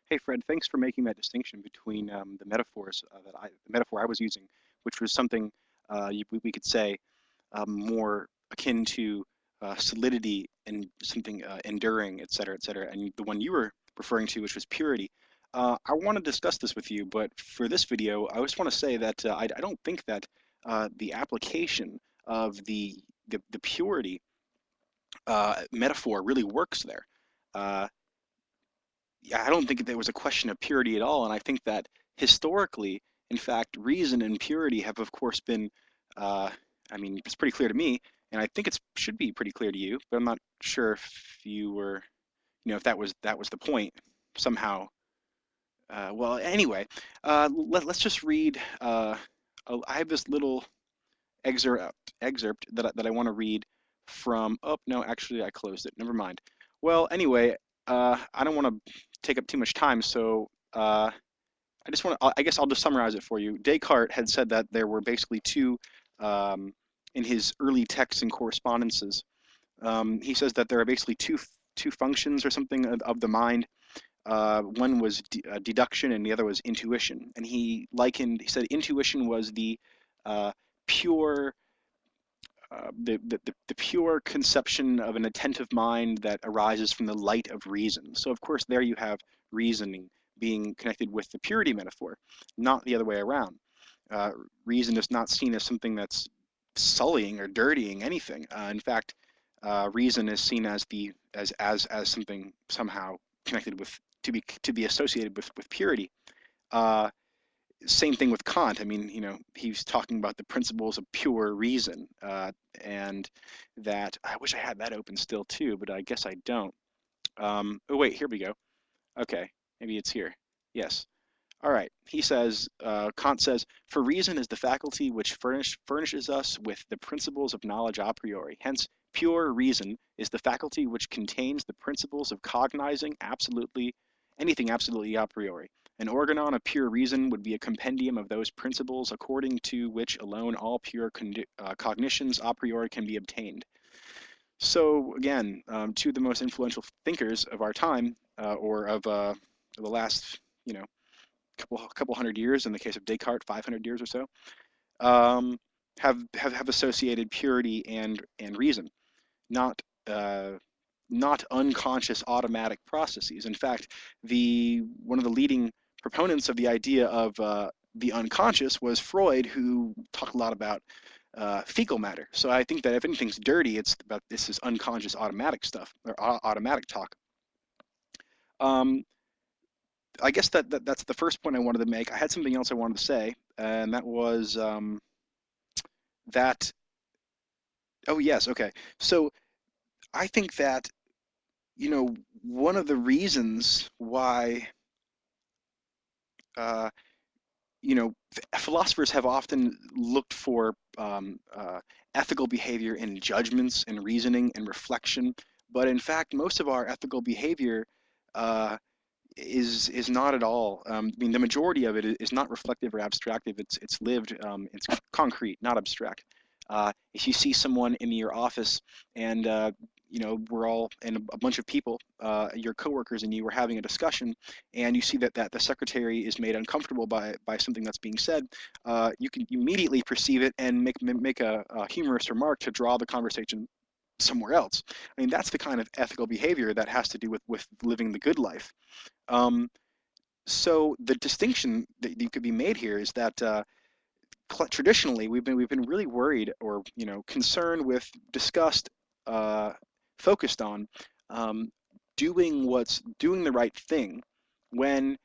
Hey Fred, thanks for making that distinction between the metaphors the metaphor I was using, which was something we could say more akin to solidity and something enduring, et cetera, and the one you were referring to, which was purity. I want to discuss this with you, but for this video, I just want to say that I don't think that the application of the purity metaphor really works there. Uh, yeah, I don't think there was a question of purity at all, and I think that historically, in fact, reason and purity have, of course, been. Uh, I mean, it's pretty clear to me, and I think it should be pretty clear to you. But I'm not sure if you were, if that was the point somehow. Well, anyway, let's just read. I have this little excerpt that I want to read from. Oh no, actually, I closed it. Never mind. Well, anyway, I don't want to take up too much time, so I just want to. I guess I'll just summarize it for you. Descartes had said that there were basically two, um, in his early texts and correspondences. He says that there are basically two functions or something of the mind. One was deduction and the other was intuition. And he said intuition was the uh, pure the pure conception of an attentive mind that arises from the light of reason. So of course there you have reasoning being connected with the purity metaphor, not the other way around. Uh, Reason is not seen as something that's sullying or dirtying anything. In fact, reason is seen as as something somehow connected with to be associated with purity. Uh, Same thing with Kant. I mean, he's talking about the principles of pure reason, and that I wish I had that open still too, but I guess I don't. Oh wait, here we go. Okay, maybe it's here. Yes. All right. Kant says, for reason is the faculty which furnishes us with the principles of knowledge a priori. Hence, pure reason is the faculty which contains the principles of cognizing anything absolutely a priori. An organon of pure reason would be a compendium of those principles according to which alone all pure cognitions a priori can be obtained. So again, two of the most influential thinkers of our time, or of the last, couple hundred years, in the case of Descartes, 500 years or so, um, have associated purity and reason, not uh, not unconscious automatic processes. In fact, the one of the leading proponents of the idea of the unconscious was Freud, who talked a lot about fecal matter. So I think that if anything's dirty, it's about this is unconscious automatic stuff or automatic talk. Um, I guess that's the first point I wanted to make. I had something else I wanted to say, and that was that. Oh yes, okay. So I think that one of the reasons why uh, philosophers have often looked for ethical behavior in judgments and reasoning and reflection, but in fact, most of our ethical behavior uh, is not at all. I mean, the majority of it is not reflective or abstractive. It's lived. It's concrete, not abstract. If you see someone in your office and we're all and a bunch of people, your coworkers and you are having a discussion, and you see that the secretary is made uncomfortable by something that's being said, you can immediately perceive it and make a humorous remark to draw the conversation somewhere else. I mean, that's the kind of ethical behavior that has to do with living the good life. Um, so the distinction that could be made here is that traditionally we've been really worried or concerned with, discussed, uh, focused on um, doing the right thing when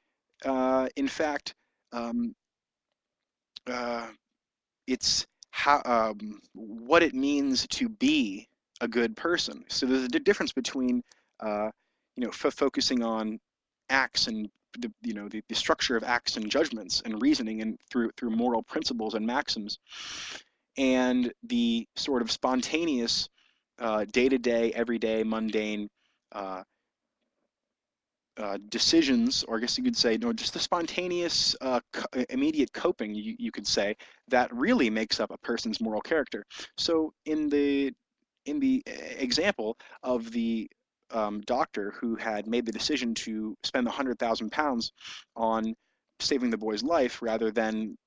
in fact um, uh, it's what it means to be a good person. So there's a difference between uh, focusing on acts and the structure of acts and judgments and reasoning and through moral principles and maxims, and the sort of spontaneous day-to-day, everyday, mundane uh, decisions, or I guess you could say, no, just the spontaneous, immediate coping, you could say, that really makes up a person's moral character. So in the example of the doctor who had made the decision to spend the £100,000 on saving the boy's life rather than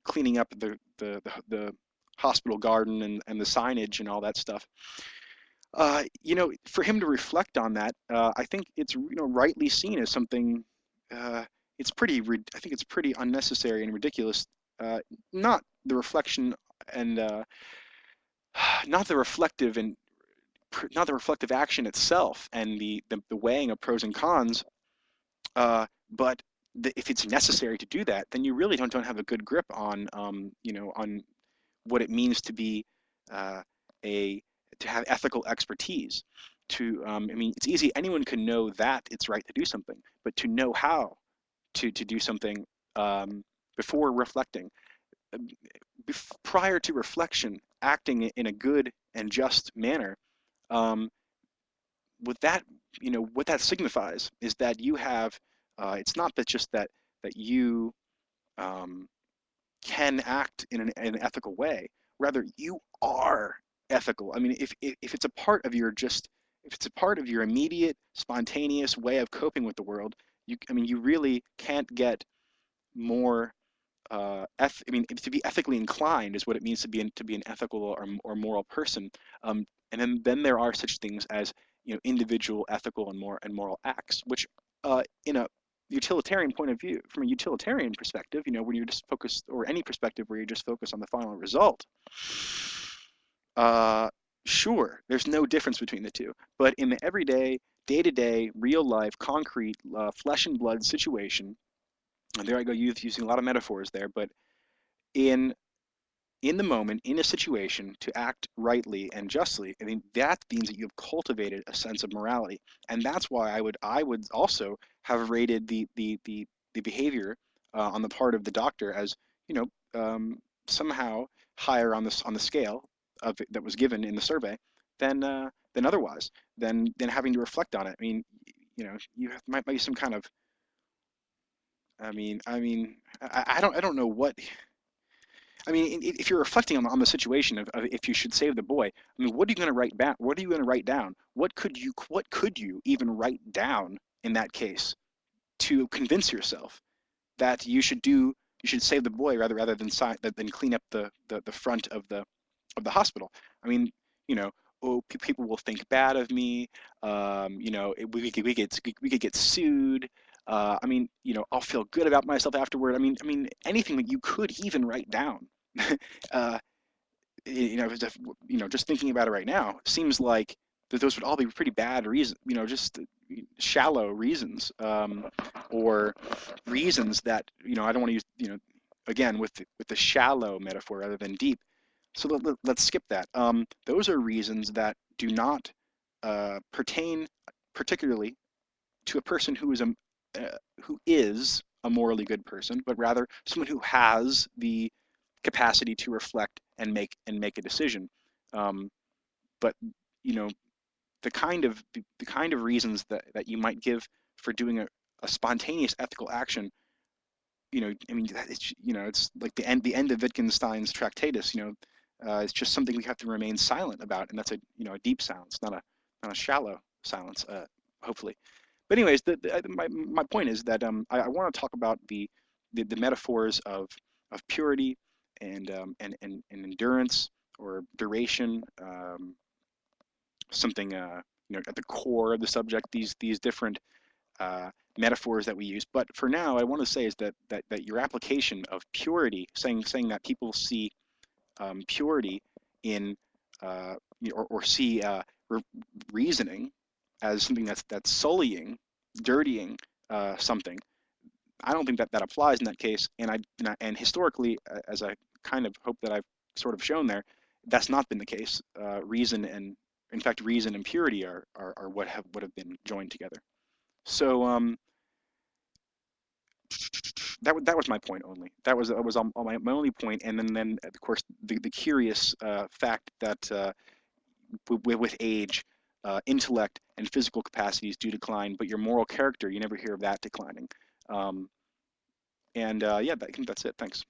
cleaning up the hospital garden and the signage and all that stuff. For him to reflect on that, I think it's rightly seen as something. Uh, I think it's pretty unnecessary and ridiculous. Uh, not the reflection and not the reflective and not the reflective action itself and the weighing of pros and cons, but if it's necessary to do that, then you really don't have a good grip on on what it means to be uh, a to have ethical expertise. I mean, it's easy. Anyone can know that it's right to do something, but to know how to do something before reflecting, prior to reflection, acting in a good and just manner, um, with that, what that signifies is that you have. It's not that just that you um, can act in an ethical way. Rather, you are ethical. I mean, if it's a part of your just if it's a part of your immediate, spontaneous way of coping with the world, I mean, you really can't get more. I mean, to be ethically inclined is what it means to be an ethical or moral person. And then there are such things as individual ethical and moral acts, which in a utilitarian point of view, from a utilitarian perspective, when you're just focused, or any perspective where you're just focused on the final result, uh, sure, there's no difference between the two. But in the everyday, day-to-day, real life, concrete, flesh and blood situation, and there I go using a lot of metaphors there, but in in the moment, in a situation, to act rightly and justly, I mean, that means that you have cultivated a sense of morality. And that's why I would also have rated the behavior on the part of the doctor as, you know, somehow higher on the scale of that was given in the survey than otherwise, than having to reflect on it. I mean, might be some kind of, I don't know what. I mean, if you're reflecting on the situation of if you should save the boy, I mean, what are you going to write back? What are you going to write down? What could you even write down in that case to convince yourself that you should save the boy rather than clean up the front of the hospital? I mean, you know, oh, people will think bad of me. We could get sued. I mean, I'll feel good about myself afterward. I mean, anything that you could even write down. uh, just thinking about it right now, seems like that those would all be pretty bad reasons. Just shallow reasons, or reasons that I don't want to use. Again with the shallow metaphor rather than deep. So let's skip that. Those are reasons that do not pertain particularly to a person who is a morally good person, but rather someone who has the capacity to reflect and make a decision. Um, but you know the kind of reasons that you might give for doing a spontaneous ethical action, I mean, it's like the end of Wittgenstein's Tractatus. It's just something we have to remain silent about, and that's a deep silence, not a shallow silence, hopefully. But anyways, my point is that I want to talk about the metaphors of purity and endurance or duration, something at the core of the subject. These different metaphors that we use. But for now, I want to say is that your application of purity, saying that people see purity in or see re reasoning as something that's sullying, dirtying something. I don't think that applies in that case. And historically, as I kind of hope that I've sort of shown there, that's not been the case. Reason and in fact, reason and purity are what have been joined together. So that was my point only. That was all my only point. And then of course the curious fact that with age, intellect and physical capacities do decline, but your moral character, you never hear of that declining. Um, and yeah, I think that's it. Thanks.